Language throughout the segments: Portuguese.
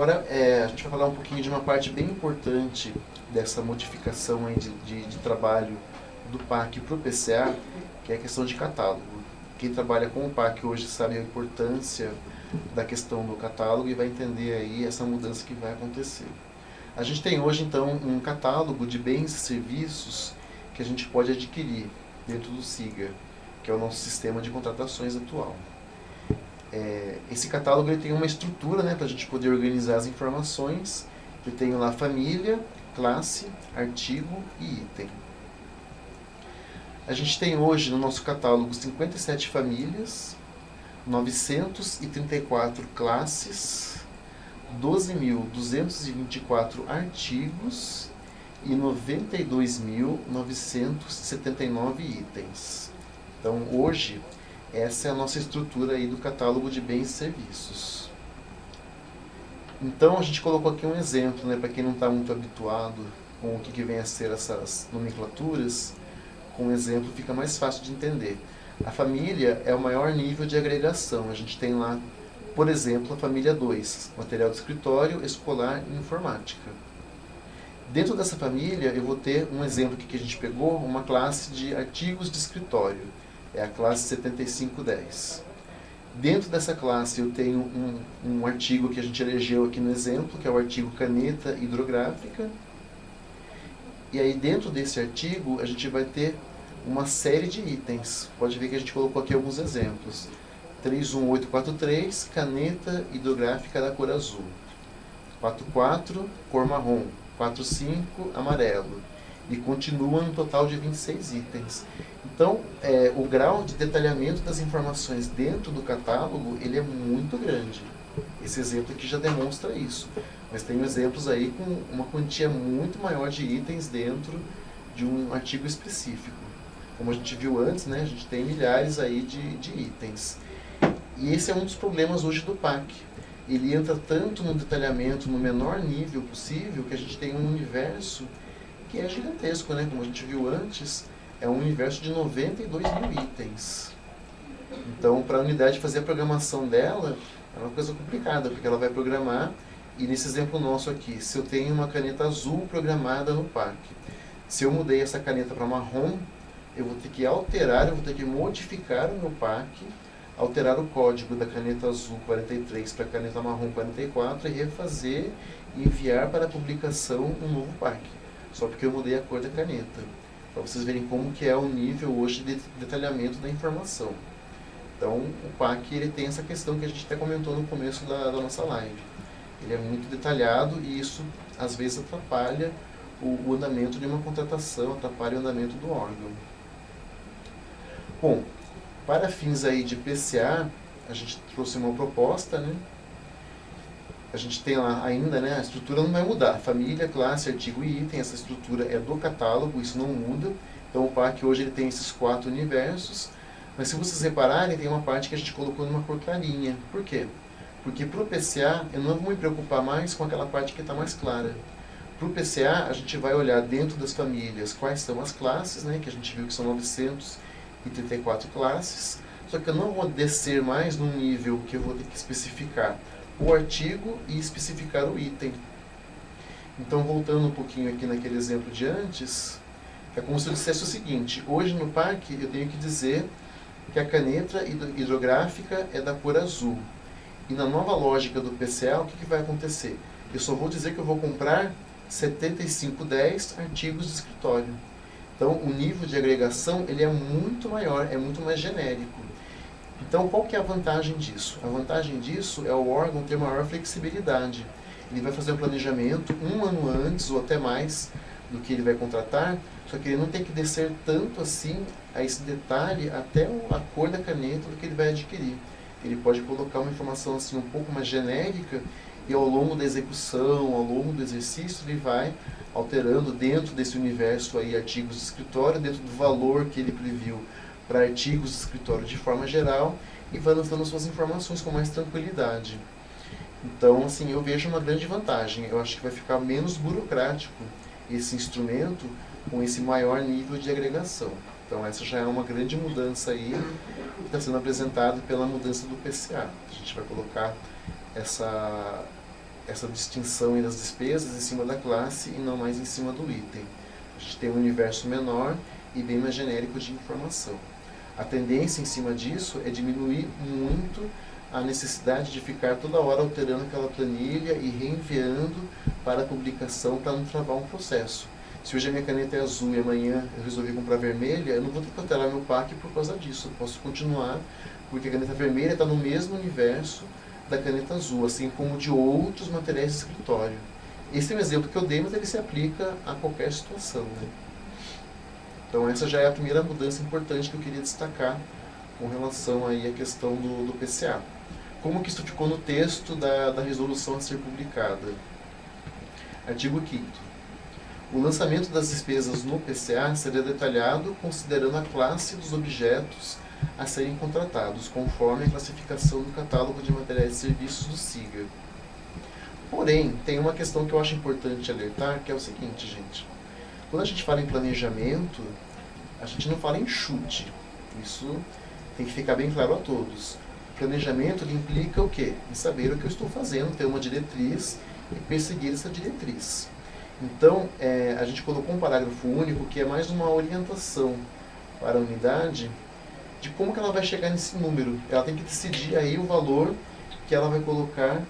Agora, a gente vai falar um pouquinho de uma parte bem importante dessa modificação aí de trabalho do PAC para o PCA, que é a questão de catálogo. Quem trabalha com o PAC hoje sabe a importância da questão do catálogo e vai entender aí essa mudança que vai acontecer. A gente tem hoje, então, um catálogo de bens e serviços que a gente pode adquirir dentro do SIGA, que é o nosso sistema de contratações atual. Esse catálogo ele tem uma estrutura, né, para a gente poder organizar as informações. Eu tenho lá família, classe, artigo e item. A gente tem hoje no nosso catálogo 57 famílias, 934 classes, 12.224 artigos e 92.979 itens. Então, hoje, essa é a nossa estrutura aí do catálogo de bens e serviços. Então, a gente colocou aqui um exemplo, né, para quem não está muito habituado com o que vem a ser essas nomenclaturas, com um exemplo fica mais fácil de entender. A família é o maior nível de agregação. A gente tem lá, por exemplo, a família 2, material de escritório, escolar e informática. Dentro dessa família, eu vou ter um exemplo que a gente pegou, uma classe de artigos de escritório. É a classe 7510. Dentro dessa classe eu tenho um artigo que a gente elegeu aqui no exemplo, que é o artigo caneta hidrográfica. E aí dentro desse artigo a gente vai ter uma série de itens. Pode ver que a gente colocou aqui alguns exemplos. 31843, caneta hidrográfica da cor azul. 44, cor marrom. 45, amarelo. E continua no total de 26 itens. Então, o grau de detalhamento das informações dentro do catálogo, ele é muito grande. Esse exemplo aqui já demonstra isso. Mas tem exemplos aí com uma quantia muito maior de itens dentro de um artigo específico. Como a gente viu antes, né, a gente tem milhares aí de itens. E esse é um dos problemas hoje do PAC. Ele entra tanto no detalhamento, no menor nível possível, que a gente tem um universo que é gigantesco, né? Como a gente viu antes, é um universo de 92.000 itens. Então, para a unidade fazer a programação dela, é uma coisa complicada, porque ela vai programar, e nesse exemplo nosso aqui, se eu tenho uma caneta azul programada no PAC, se eu mudei essa caneta para marrom, eu vou ter que alterar, eu vou ter que modificar o meu PAC, alterar o código da caneta azul 43 para a caneta marrom 44 e refazer e enviar para a publicação um novo PAC, só porque eu mudei a cor da caneta. Para vocês verem como que é o nível hoje de detalhamento da informação. Então, o PAC ele tem essa questão que a gente até comentou no começo da nossa live. Ele é muito detalhado e isso, às vezes, atrapalha o andamento de uma contratação, atrapalha o andamento do órgão. Bom, para fins aí de PCA, a gente trouxe uma proposta, né? A gente tem lá ainda, né, a estrutura não vai mudar. Família, classe, artigo e item, essa estrutura é do catálogo, isso não muda. Então o PAC hoje ele tem esses 4 universos. Mas se vocês repararem, tem uma parte que a gente colocou numa cor clarinha. Por quê? Porque para o PCA, eu não vou me preocupar mais com aquela parte que está mais clara. Para o PCA, a gente vai olhar dentro das famílias quais são as classes, né, que a gente viu que são 934 classes. Só que eu não vou descer mais no nível que eu vou ter que especificar o artigo e especificar o item. Então, voltando um pouquinho aqui naquele exemplo de antes, é como se eu dissesse o seguinte: hoje no PAC eu tenho que dizer que a caneta hidrográfica é da cor azul. E na nova lógica do PCA, o que vai acontecer? Eu só vou dizer que eu vou comprar 7510 artigos de escritório. Então, o nível de agregação ele é muito maior, é muito mais genérico. Então, qual que é a vantagem disso? A vantagem disso é o órgão ter maior flexibilidade. Ele vai fazer um planejamento um ano antes ou até mais do que ele vai contratar, só que ele não tem que descer tanto assim a esse detalhe até a cor da caneta do que ele vai adquirir. Ele pode colocar uma informação assim um pouco mais genérica e ao longo da execução, ao longo do exercício, ele vai alterando dentro desse universo aí artigos de escritório, dentro do valor que ele previu para artigos de escritório de forma geral e vai lançando suas informações com mais tranquilidade. Então, assim, eu vejo uma grande vantagem. Eu acho que vai ficar menos burocrático esse instrumento com esse maior nível de agregação. Então, essa já é uma grande mudança aí que está sendo apresentada pela mudança do PCA. A gente vai colocar essa distinção aí das despesas em cima da classe e não mais em cima do item. A gente tem um universo menor e bem mais genérico de informação. A tendência em cima disso é diminuir muito a necessidade de ficar toda hora alterando aquela planilha e reenviando para a publicação para não travar um processo. Se hoje a minha caneta é azul e amanhã eu resolvi comprar vermelha, eu não vou ter que alterar meu PAC por causa disso. Eu posso continuar, porque a caneta vermelha está no mesmo universo da caneta azul, assim como de outros materiais de escritório. Esse é um exemplo que eu dei, mas ele se aplica a qualquer situação, né? Então essa já é a primeira mudança importante que eu queria destacar com relação aí à questão do PCA. Como que isso ficou no texto da resolução a ser publicada? Artigo 5º. O lançamento das despesas no PCA será detalhado considerando a classe dos objetos a serem contratados, conforme a classificação do catálogo de materiais e serviços do SIGA. Porém, tem uma questão que eu acho importante alertar, que é o seguinte, gente. Quando a gente fala em planejamento, a gente não fala em chute. Isso tem que ficar bem claro a todos. O planejamento ele implica o quê? Em saber o que eu estou fazendo, ter uma diretriz e perseguir essa diretriz. Então, a gente colocou um parágrafo único que é mais uma orientação para a unidade de como que ela vai chegar nesse número. Ela tem que decidir aí o valor que ela vai colocar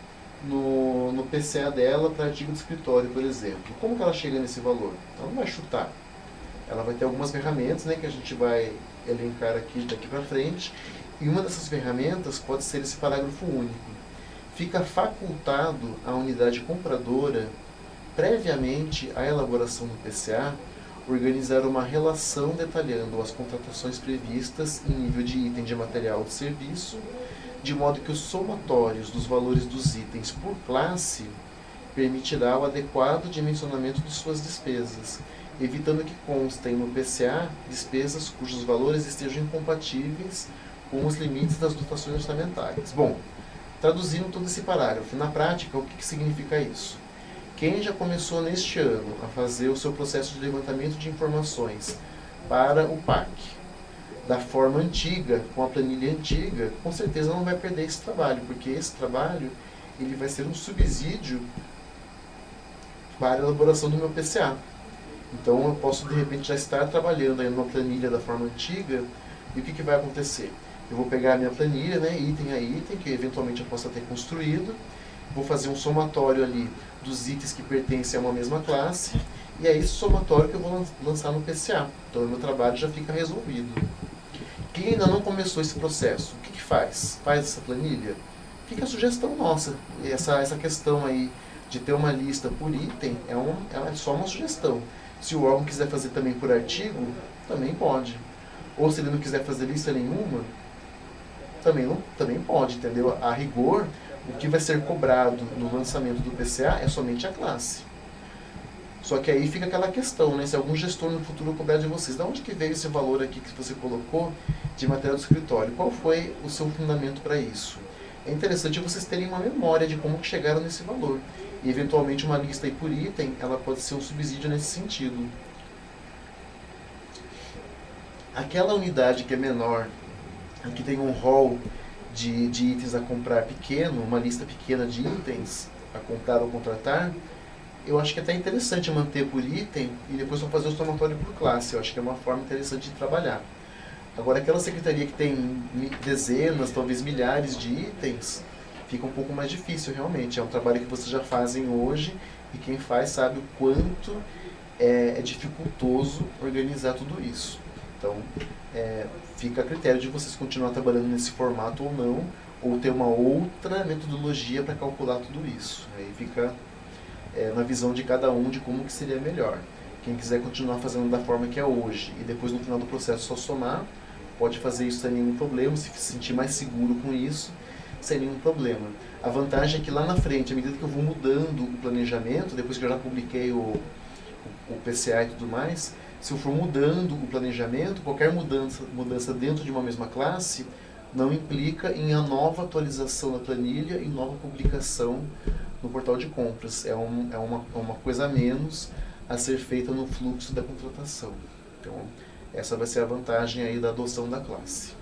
no PCA dela para artigo de escritório, por exemplo. Como que ela chega nesse valor? Ela não vai chutar. Ela vai ter algumas ferramentas, né, que a gente vai elencar aqui daqui para frente. E uma dessas ferramentas pode ser esse parágrafo único. Fica facultado à unidade compradora, previamente à elaboração do PCA, organizar uma relação detalhando as contratações previstas em nível de item de material de serviço, de modo que os somatórios dos valores dos itens por classe permitirá o adequado dimensionamento de suas despesas, evitando que constem no PCA despesas cujos valores estejam incompatíveis com os limites das dotações orçamentárias. Bom, traduzindo todo esse parágrafo, na prática, o que significa isso? Quem já começou neste ano a fazer o seu processo de levantamento de informações para o PAC da forma antiga, com a planilha antiga, com certeza não vai perder esse trabalho, porque esse trabalho ele vai ser um subsídio para a elaboração do meu PCA. Então eu posso de repente já estar trabalhando aí numa planilha da forma antiga, e o que vai acontecer? Eu vou pegar a minha planilha, né, item a item, que eventualmente eu possa ter construído, vou fazer um somatório ali dos itens que pertencem a uma mesma classe, e é esse somatório que eu vou lançar no PCA. Então o meu trabalho já fica resolvido. Quem ainda não começou esse processo, o que faz? Faz essa planilha? Fica a sugestão nossa. Essa questão aí de ter uma lista por item é só uma sugestão. Se o órgão quiser fazer também por artigo, também pode. Ou se ele não quiser fazer lista nenhuma, também pode, entendeu? A rigor, o que vai ser cobrado no lançamento do PCA é somente a classe. Só que aí fica aquela questão, né? Se algum gestor no futuro cobrar de vocês, de onde que veio esse valor aqui que você colocou de material do escritório? Qual foi o seu fundamento para isso? É interessante vocês terem uma memória de como que chegaram nesse valor. E eventualmente uma lista aí por item, ela pode ser um subsídio nesse sentido. Aquela unidade que é menor, que tem um rol de itens a comprar pequeno, uma lista pequena de itens a comprar ou contratar, eu acho que é até interessante manter por item e depois só fazer o somatório por classe. Eu acho que é uma forma interessante de trabalhar. Agora, aquela secretaria que tem dezenas, talvez milhares de itens, fica um pouco mais difícil realmente. É um trabalho que vocês já fazem hoje e quem faz sabe o quanto é dificultoso organizar tudo isso. Então, fica a critério de vocês continuar trabalhando nesse formato ou não, ou ter uma outra metodologia para calcular tudo isso. Aí fica na visão de cada um de como que seria melhor. Quem quiser continuar fazendo da forma que é hoje e depois no final do processo só somar, pode fazer isso sem nenhum problema, se sentir mais seguro com isso, sem nenhum problema. A vantagem é que lá na frente, à medida que eu vou mudando o planejamento, depois que eu já publiquei o PCA e tudo mais, se eu for mudando o planejamento, qualquer mudança dentro de uma mesma classe não implica em a nova atualização da planilha e nova publicação no portal de compras. É uma coisa a menos a ser feita no fluxo da contratação. Então, essa vai ser a vantagem aí da adoção da classe.